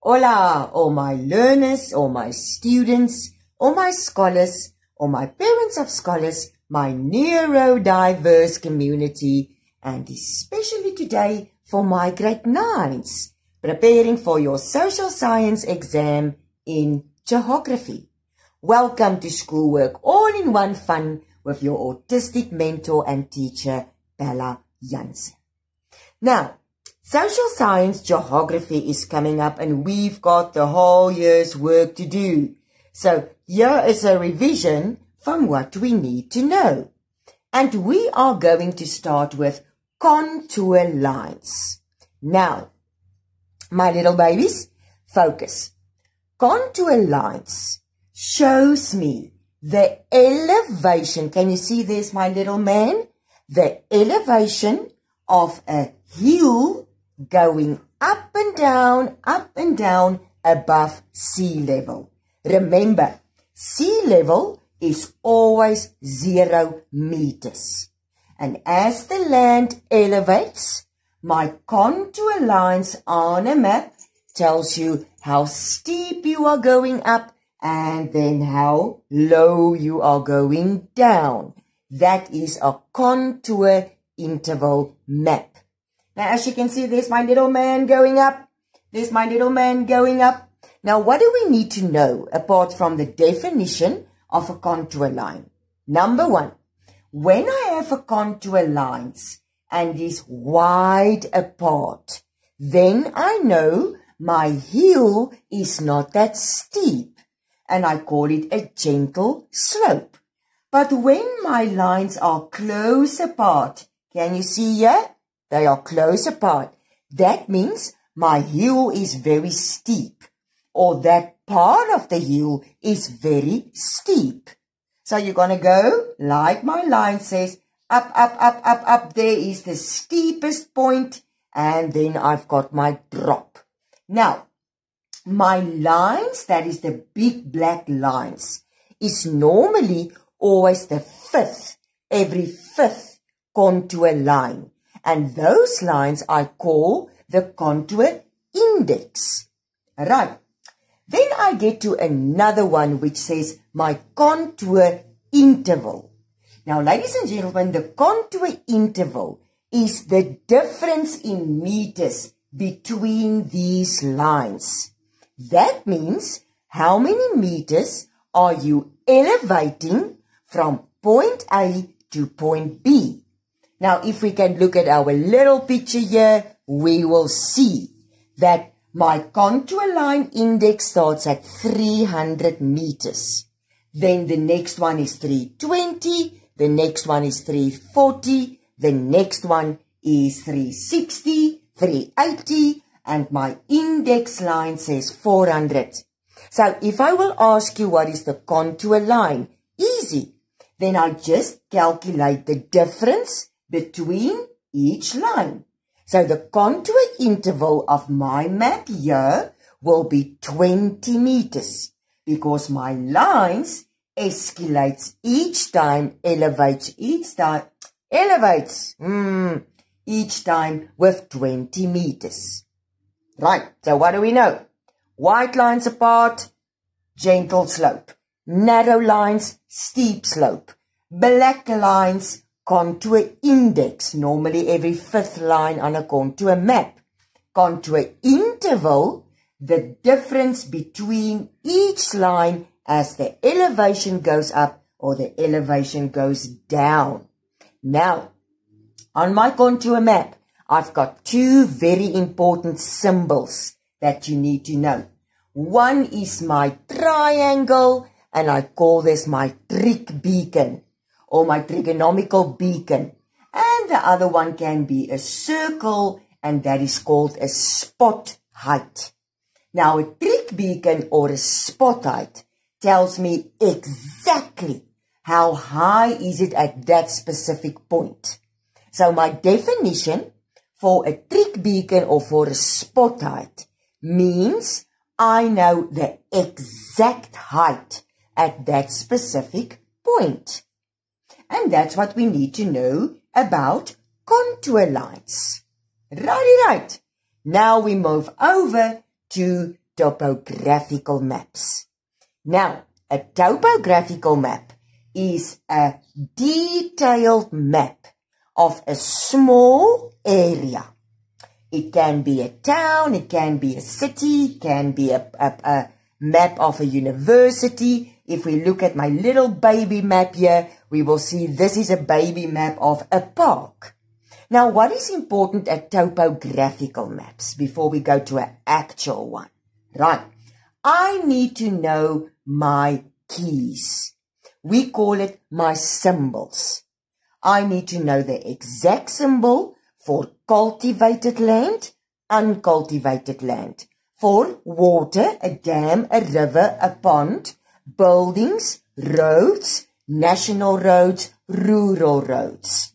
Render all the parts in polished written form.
Hola, all my learners, all my students, all my scholars, all my parents of scholars, my neurodiverse community, and especially today for my grade 9s, preparing for your social science exam in geography. Welcome to Schoolwork All-in-One Fun with your autistic mentor and teacher, Bella Jansen. Now, social science geography is coming up and we've got the whole year's work to do. So here is a revision from what we need to know. And we are going to start with contour lines. Now, my little babies, focus. Contour lines shows me the elevation. Can you see there's my little man? The elevation of a hill going up and down above sea level. Remember, sea level is always 0 meters. And as the land elevates, my contour lines on a map tells you how steep you are going up and then how low you are going down. That is a contour interval map. Now, as you can see, there's my little man going up. There's my little man going up. Now, what do we need to know apart from the definition of a contour line? Number 1, when I have a contour lines and is wide apart, then I know my hill is not that steep and I call it a gentle slope. But when my lines are close apart, can you see here? They are close apart. That means my hill is very steep, or that part of the hill is very steep. So you're going to go, like my line says, up. There is the steepest point, and then I've got my drop. Now, my lines, that is the big black lines, is normally always the every fifth contour line. And those lines I call the contour index. Right. Then I get to another one which says my contour interval. Now, ladies and gentlemen, the contour interval is the difference in meters between these lines. That means how many meters are you elevating from point A to point B. Now, if we can look at our little picture here, we will see that my contour line index starts at 300 meters. Then the next one is 320, the next one is 340, the next one is 360, 380, and my index line says 400. So if I will ask you what is the contour line, easy. Then I just calculate the difference between each line. So the contour interval of my map here will be 20 meters because my lines escalates each time, elevates each time with 20 meters. Right, so what do we know? White lines apart, gentle slope. Narrow lines, steep slope. Black lines, contour index, normally every fifth line on a contour map. Contour interval, the difference between each line as the elevation goes up or the elevation goes down. Now, on my contour map, I've got 2 very important symbols that you need to know. One is my triangle, and I call this my trig beacon, or my trigonomical beacon. And the other one can be a circle, and that is called a spot height. Now, a trig beacon or a spot height tells me exactly how high is it at that specific point. So my definition for a trig beacon or for a spot height means I know the exact height at that specific point. And that's what we need to know about contour lines. Right. Now we move over to topographical maps. Now, a topographical map is a detailed map of a small area. It can be a town, it can be a city, it can be a map of a university. If we look at my little baby map here, we will see this is a baby map of a park. Now, what is important at topographical maps before we go to an actual one? Right. I need to know my keys. We call it my symbols. I need to know the exact symbol for cultivated land, uncultivated land. For water, a dam, a river, a pond, buildings, roads, national roads, rural roads.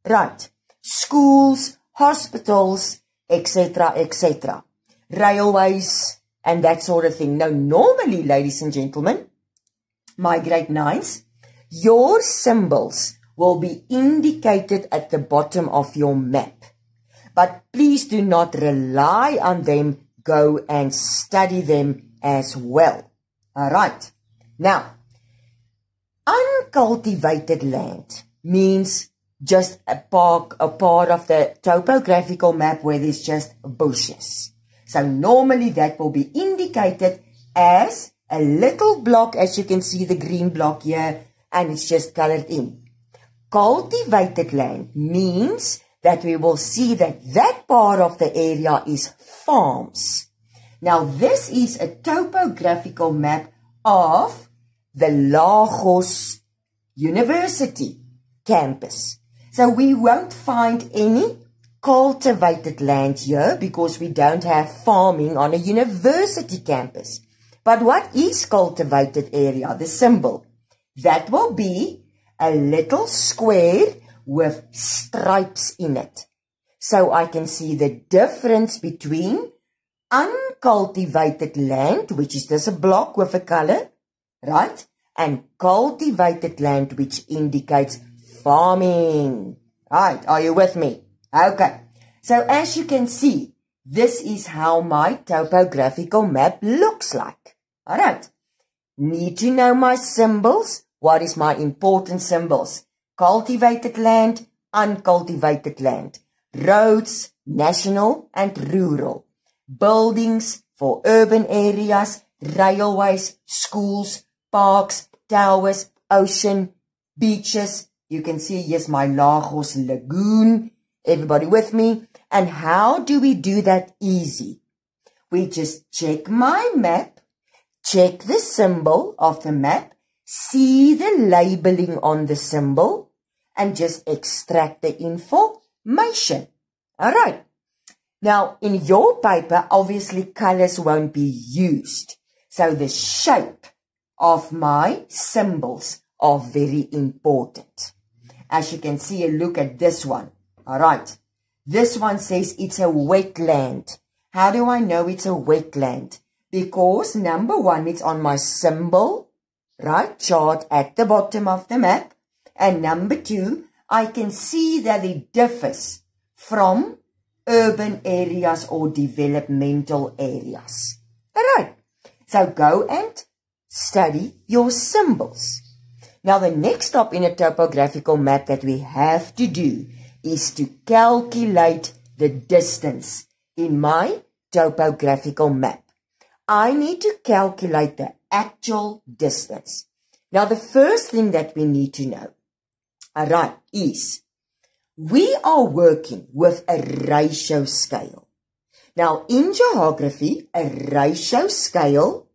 Right. Schools, hospitals, etc., etc. Railways, and that sort of thing. Now, normally, ladies and gentlemen, my grade 9s, your symbols will be indicated at the bottom of your map. But please do not rely on them. Go and study them as well. All right. Now, uncultivated land means just a part of the topographical map where there's just bushes. So normally that will be indicated as a little block, as you can see the green block here, and it's just colored in. Cultivated land means that we will see that that part of the area is farms. Now this is a topographical map of the Lagos University campus. So we won't find any cultivated land here because we don't have farming on a university campus. But what is cultivated area? The symbol. That will be a little square with stripes in it. So I can see the difference between uncultivated land, which is just a block with a color, right? And cultivated land, which indicates farming. Right, are you with me? Okay. So as you can see, this is how my topographical map looks like. All right. Need to know my symbols. What is my important symbols? Cultivated land, uncultivated land. Roads, national and rural. Buildings for urban areas, railways, schools, parks, towers, ocean, beaches. You can see, yes, my Lagos Lagoon. Everybody with me? And how do we do that easy? We just check my map, check the symbol of the map, see the labeling on the symbol, and just extract the information. All right. Now, in your paper, obviously colors won't be used. So the shape of my symbols are very important. As you can see, look at this one. All right. This one says it's a wetland. How do I know it's a wetland? Because number one, it's on my symbol, right, chart at the bottom of the map. And number two, I can see that it differs from urban areas or developmental areas. All right. So go and study your symbols. Now, the next step in a topographical map that we have to do is to calculate the distance in my topographical map. I need to calculate the actual distance. Now, the first thing that we need to know, all right, is we are working with a ratio scale. Now, in geography, a ratio scale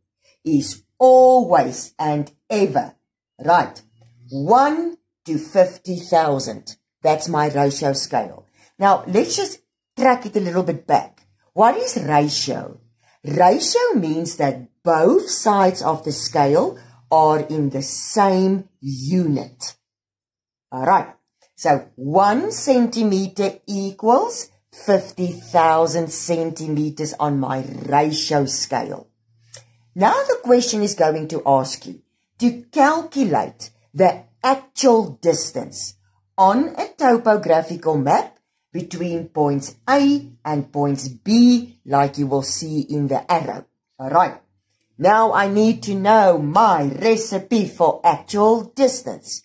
is always and ever, right, 1 to 50,000. That's my ratio scale. Now, let's just track it a little bit back. What is ratio? Ratio means that both sides of the scale are in the same unit. All right. So 1 centimeter equals 50,000 centimeters on my ratio scale. Now the question is going to ask you to calculate the actual distance on a topographical map between points A and points B, like you will see in the arrow. Alright, now I need to know my recipe for actual distance.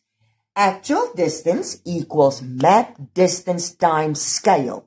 Actual distance equals map distance times scale.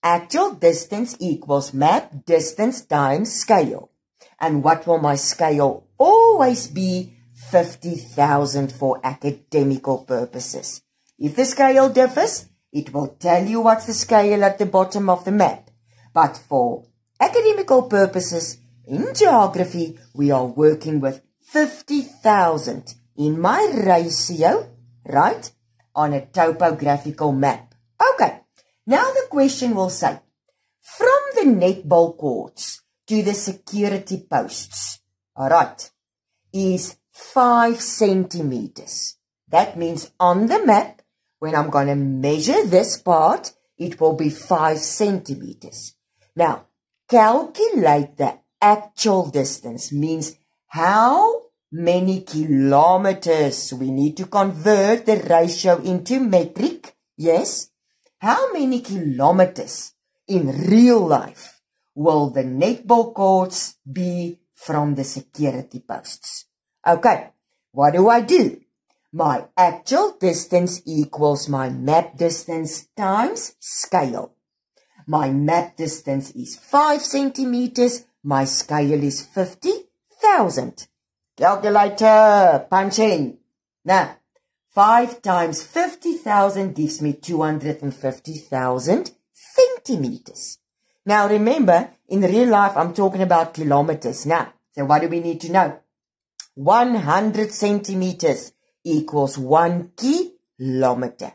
Actual distance equals map distance times scale. And what will my scale always be? 50,000 for academical purposes. If the scale differs, it will tell you what's the scale at the bottom of the map. But for academical purposes, in geography, we are working with 50,000 in my ratio, right, on a topographical map. Okay, now the question will say, from the netball courts to the security posts, alright, is 5 centimeters. That means on the map, when I'm going to measure this part, it will be 5 centimeters. Now, calculate the actual distance, means how many kilometers. We need to convert the ratio into metric. Yes. How many kilometers in real life will the netball courts be from the security posts? Okay, what do? My actual distance equals my map distance times scale. My map distance is 5 centimeters. My scale is 50,000. Calculator, punch in. Now, 5 times 50,000 gives me 250,000 centimeters. Now remember, in real life, I'm talking about kilometers. Now, so what do we need to know? 100 centimeters equals 1 kilometer.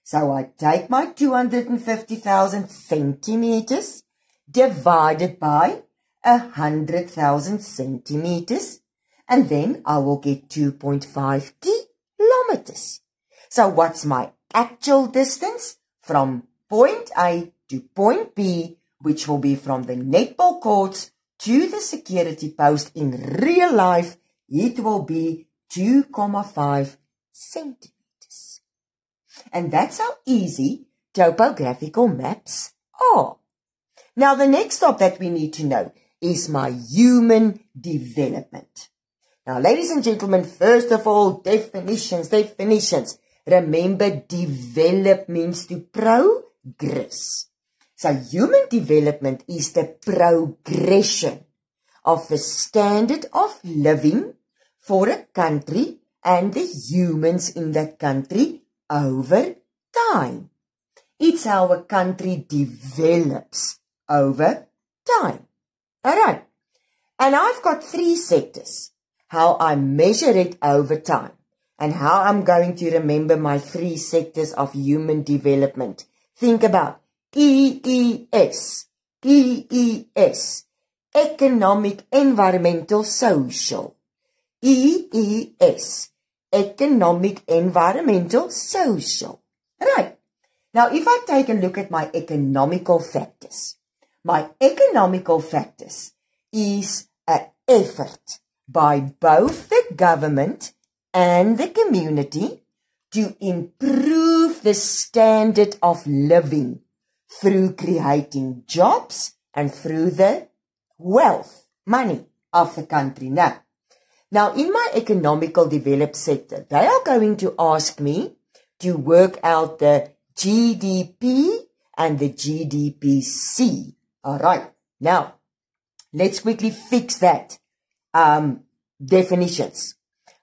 So I take my 250,000 centimeters divided by 100,000 centimeters, and then I will get 2.5 kilometers. So what's my actual distance from point A to point B, which will be from the netball courts to the security post in real life? It will be 2.5 centimeters. And that's how easy topographical maps are. Now, the next stop that we need to know is my human development. Now, ladies and gentlemen, first of all, definitions. Remember, develop means to progress. So, human development is the progression of the standard of living for a country and the humans in that country over time. It's how a country develops over time. Alright, and I've got 3 sectors, how I measure it over time, and how I'm going to remember my 3 sectors of human development. Think about EES, economic, environmental, social. EES, economic, environmental, social. Right. Now, if I take a look at my economical factors, my economical factors is an effort by both the government and the community to improve the standard of living through creating jobs and through the wealth, money of the country. Now, in my economical developed sector, they are going to ask me to work out the GDP and the GDPC. All right. Now, let's quickly fix that. Definitions.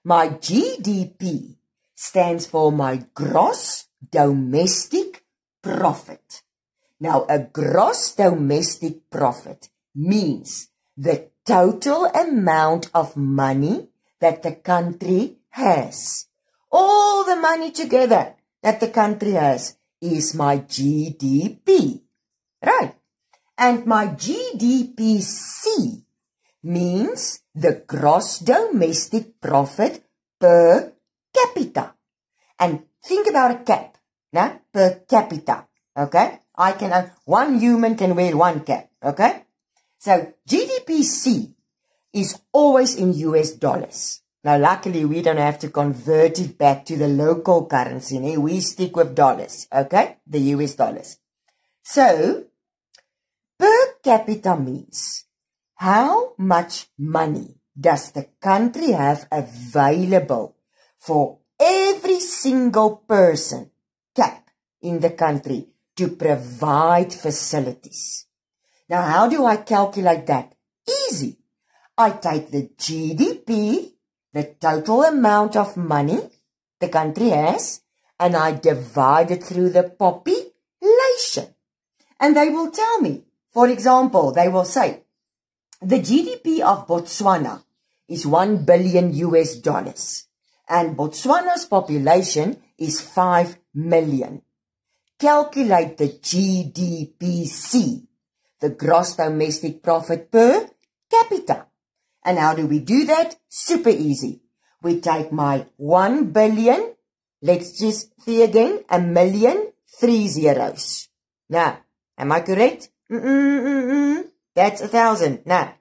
My GDP stands for my gross domestic profit. Now, a gross domestic profit means the total amount of money that the country has. All the money together that the country has is my GDP. Right. And my GDPC means the gross domestic profit per capita. And think about a cap, per capita, okay? One human can wear 1 cap, okay? So GDPC is always in US dollars. Now, luckily, we don't have to convert it back to the local currency. We stick with dollars, okay? The US dollars. So, per capita means how much money does the country have available for every single person, cap, in the country to provide facilities. Now, how do I calculate that? Easy. I take the GDP, the total amount of money the country has, and I divide it through the population. And they will tell me, for example, they will say, the GDP of Botswana is $1 billion and Botswana's population is 5 million. Calculate the GDPC, the gross domestic profit per capita. And how do we do that? Super easy. We take my 1 billion, let's just see again, 1 million, 3 zeros. Now, am I correct? That's 1,000. Now,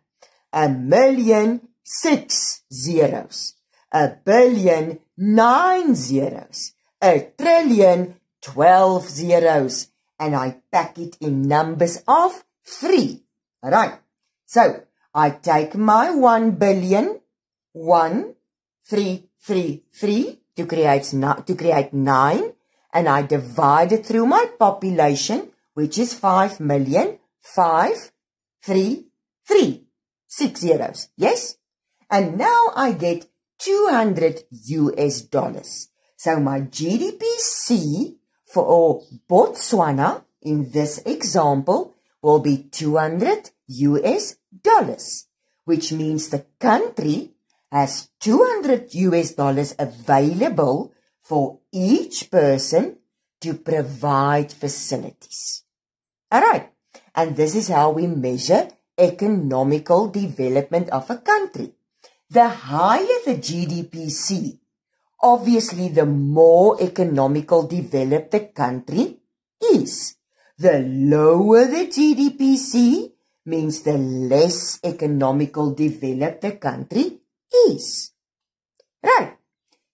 1 million, 6 zeros. 1 billion, 9 zeros. 1 trillion, 12 zeros. And I pack it in numbers of 3. Alright. So, I take my 1 billion, 1, 3, 3, 3 to create 9. And I divide it through my population, which is 5 million, 5, 3, 3. 6 zeros. Yes? And now I get $200. So my GDPC for Botswana in this example will be $200, which means the country has $200 available for each person to provide facilities. Alright, and this is how we measure economical development of a country. The higher the GDPC, obviously the more economical developed the country is. The lower the GDPC means the less economical developed the country is. Right.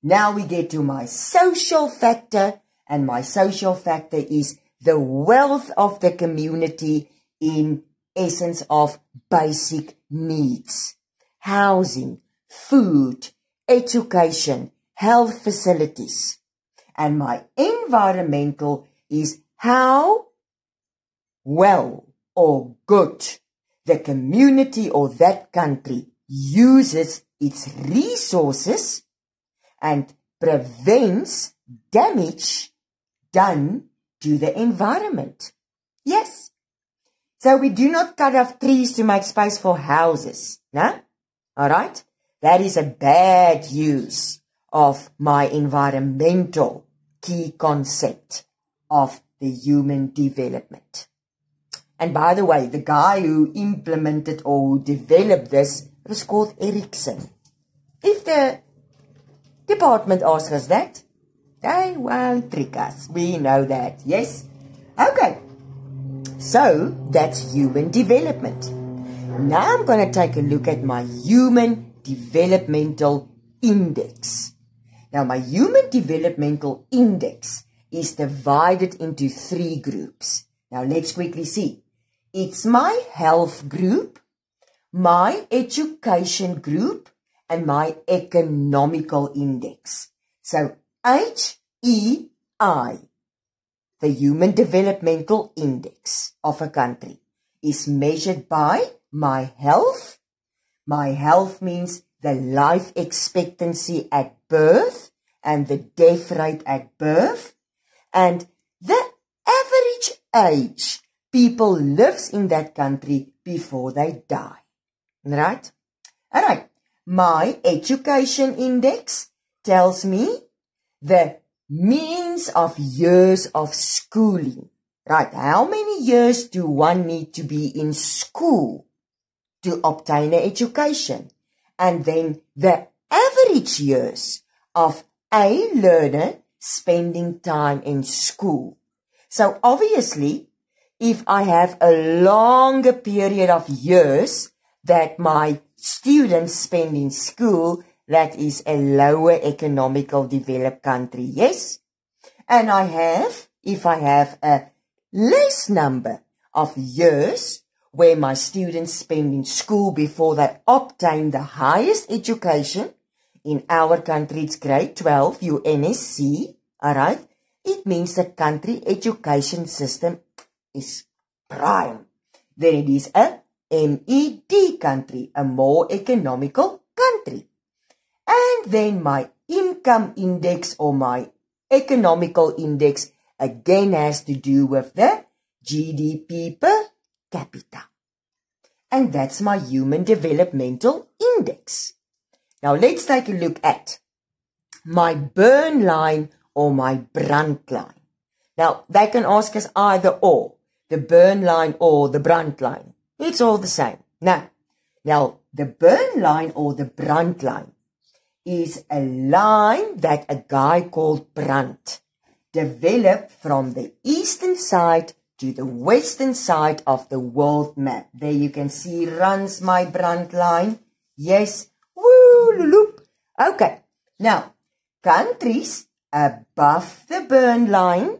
Now we get to my social factor, and my social factor is the wealth of the community in essence of basic needs. Housing, food, education, health facilities. And my environmental is how well or good the community or that country uses its resources and prevents damage done to the environment. Yes. So we do not cut off trees to make space for houses. No? Alright? That is a bad use of my environmental key concept of the human development. And by the way, the guy who implemented or who developed this was called Ericsson. If the department asks us that, they won't trick us. We know that, yes? Okay. So, that's human development. Now I'm going to take a look at my human developmental index. Now, my human developmental index is divided into 3 groups. Now, let's quickly see. It's my health group, my education group, and my economical index. So, HEI, the Human Developmental Index of a country, is measured by my health. My health means the life expectancy at birth and the death rate at birth, and the average age people lives in that country before they die. Right? Alright. My education index tells me the means of years of schooling. Right, how many years do one need to be in school to obtain an education? And then the average years of a learner spending time in school. So obviously, if I have a longer period of years that my students spend in school, that is a lower economical developed country, yes? And if I have a less number of years where my students spend in school before they obtain the highest education. In our country, it's grade 12, UNSC, alright? It means the country education system is prime. Then it is a MED country, a more economical country. And then my income index or my economical index again has to do with the GDP per capita. And that's my human developmental index. Now let's take a look at my burn line or my Brunt line. Now they can ask us either or, the burn line or the Brunt line. It's all the same. Now the burn line or the Brunt line is a line that a guy called Brunt developed from the eastern side to the western side of the world map. There you can see runs my Brunt line. Yes. Woo, loop. Okay. Now, countries above the burn line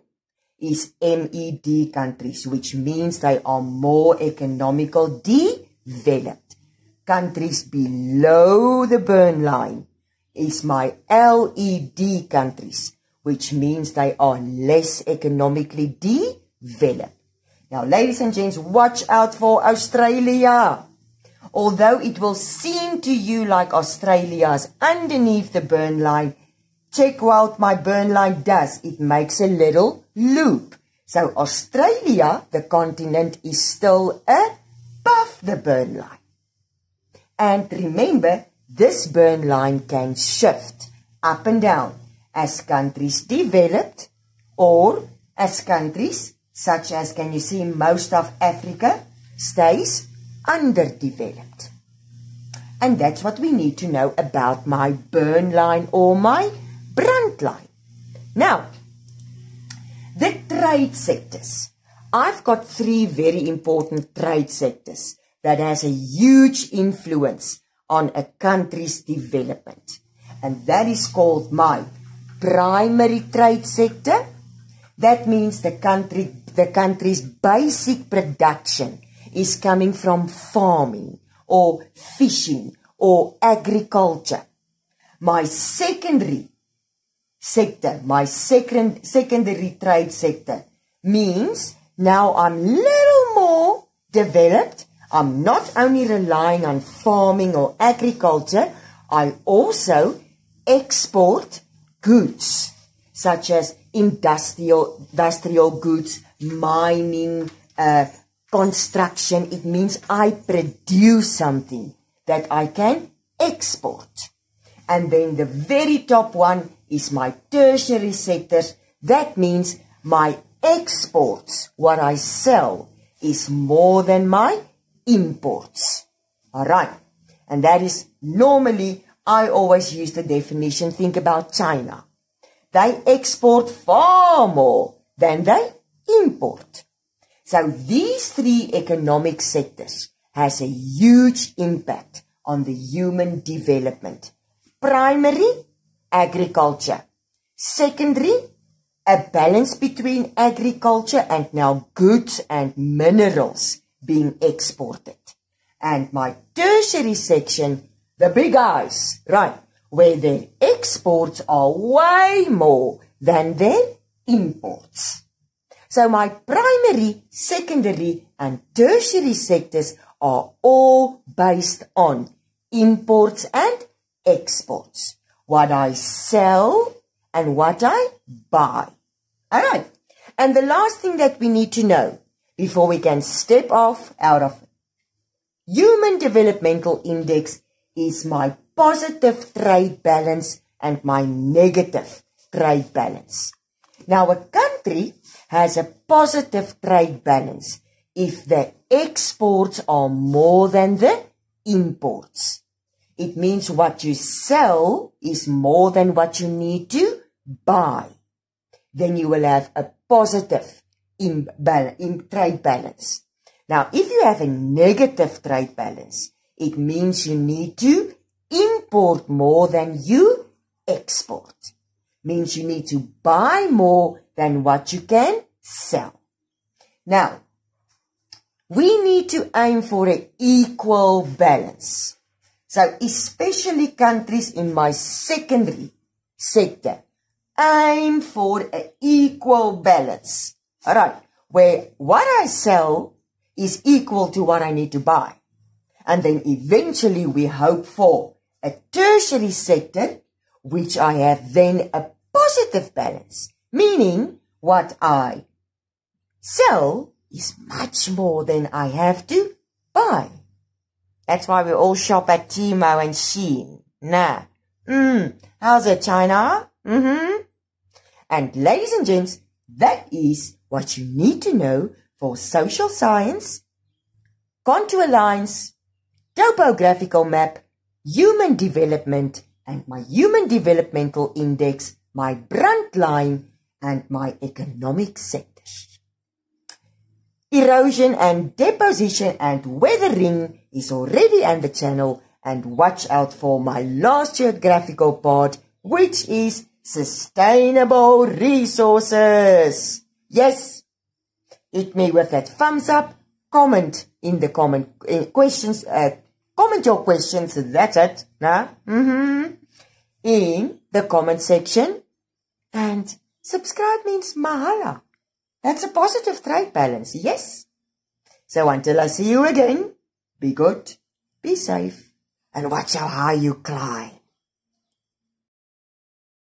is MED countries, which means they are more economical developed. Countries below the burn line is my LED countries, which means they are less economically developed. Now, ladies and gents, watch out for Australia. Although it will seem to you like Australia is underneath the burn line, check what my burn line does. It makes a little loop. So Australia, the continent, is still above the burn line. And remember, this burn line can shift up and down as countries developed or as countries such as, can you see, most of Africa stays underdeveloped. And that's what we need to know about my burn line or my Brunt line. Now, the trade sectors. I've got 3 very important trade sectors that has a huge influence on a country's development. And that is called my primary trade sector. That means the country's basic production is coming from farming or fishing or agriculture. My secondary sector, my secondary trade sector means now I'm little more developed. I'm not only relying on farming or agriculture, I also export goods such as industrial goods, mining, construction. It means I produce something that I can export. And then the very top one is my tertiary sectors. That means my exports, what I sell, is more than my imports. Alright. And that is normally, I always use the definition, think about China. They export far more than they import. So these 3 economic sectors has a huge impact on the human development. Primary, agriculture. Secondary, a balance between agriculture and now goods and minerals being exported. And my tertiary section, the big eyes, right, where their exports are way more than their imports. So my primary, secondary and tertiary sectors are all based on imports and exports. What I sell and what I buy. Alright. And the last thing that we need to know before we can step off out of human developmental index is my positive trade balance and my negative trade balance. Now a country has a positive trade balance if the exports are more than the imports. It means what you sell is more than what you need to buy. Then you will have a positive trade balance. Now, if you have a negative trade balance, it means you need to import more than you export. Means you need to buy more than what you can sell. Now, we need to aim for an equal balance. So especially countries in my secondary sector, aim for an equal balance. Alright, where what I sell is equal to what I need to buy. And then eventually we hope for a tertiary sector, which I have then a positive balance, meaning what I sell is much more than I have to buy. That's why we all shop at Timo and Shein. Nah. How's it, China? And ladies and gents, that is what you need to know for social science, contour lines, topographical map, human development, and my human developmental index, my Brunt line, and my economic sectors. Erosion and deposition and weathering is already on the channel, and watch out for my last geographical part, which is sustainable resources. Yes, hit me with that thumbs up, comment in the comment your questions, that's it, nah? In the comment section, and subscribe means mahala. That's a positive trade balance, yes? So until I see you again, be good, be safe, and watch how high you climb.